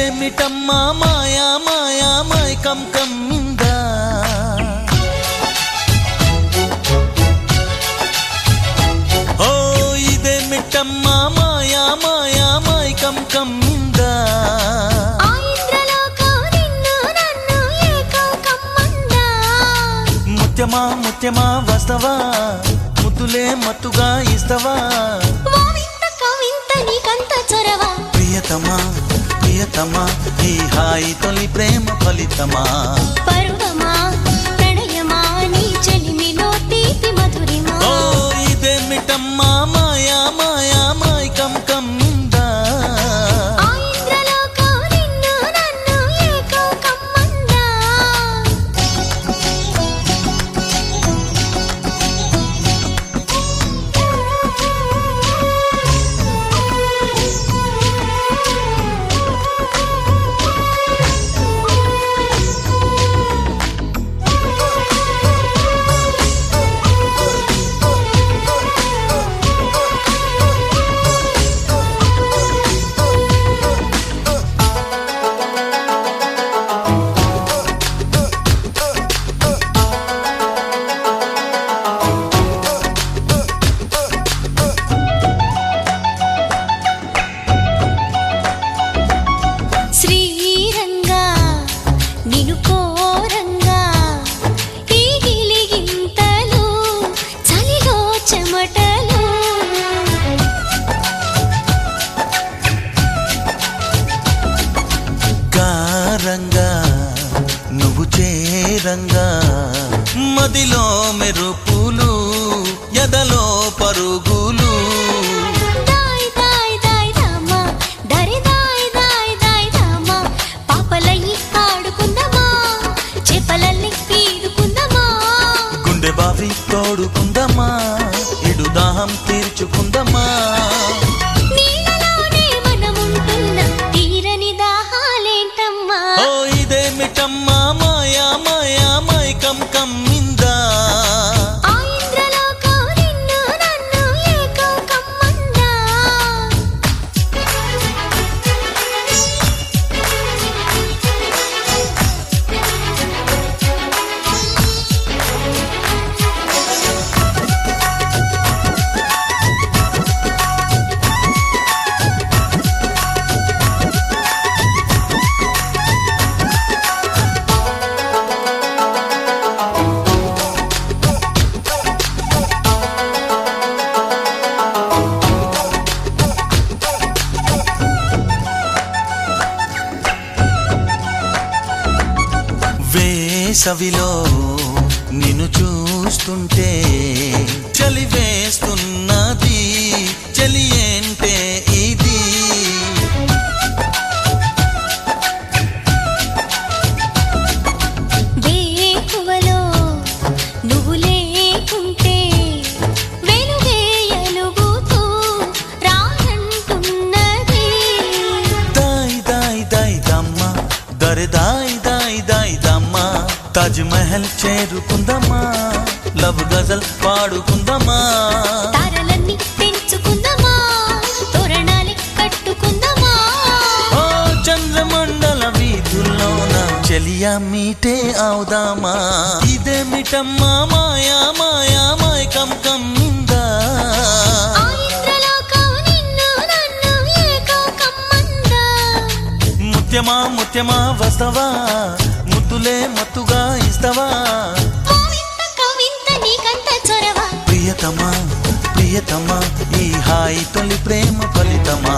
ఇదేమిటమ్మా మాయా మాయా మైకం కమ్మిందా ఓ ఇదేమిటమ్మా మాయా మాయా మైకం కమ్మిందా ముత్యమా ముత్యమా వస్తవా ముద్దులే మత్తుగా ఇస్తవా ప్రియతమా ప్రియతమా ఈ హాయి తొలి ప్రేమ ఫలితమా పరువమా ప్రణయమా నీ చెలిమిలో తీపి మధురిమా ఓ ఇదేమిటమ్మా మాయా మాయా మైకం కమ్మిందా నువ్వు చేరంగా మదిలో మెరుపులు ఎదలో పరుగులు పాపలయ్యి ఆడుకుందామా చేపలల్ని పీడుకుందామా గుండె బావి తోడుకుందామా ఇడు దాహం తీర్చుకుందామా ఇదేమిటమ్మా మాయా మాయా మైకం కమ్మిందా వేసవిలో నిన్ను చూస్తుంటే చలి వేస్తున్నది చలి ఏంటే ఇది వేకువలో నువ్వు లేకుంటే వెలుగేయలుగుతూ రానంటున్నది దాయ్ దాయ్ దాయ్ దమ్మా దరే దాయ్ దాయ్ దాయ్ దమ్మా తాజ్ మహల్ చేరుకుందామా లవ్ గజల్ పాడుకుందామా తారలన్నీ పెంచుకుందామా తోరణాలే కట్టుకుందామా ఓ చంద్రమండల వీధుల్లోన చెలియా మీటే అవుదామా ఇదేమిటమ్మా మాయా మాయా మైకం కమ్మిందా ముత్యమా ముత్యమా వస్తవా ముద్దులే మత్తుగా ఇస్తవా ప్రియతమా ప్రియతమా ఈ హాయి తొలి ప్రేమ ఫలితమా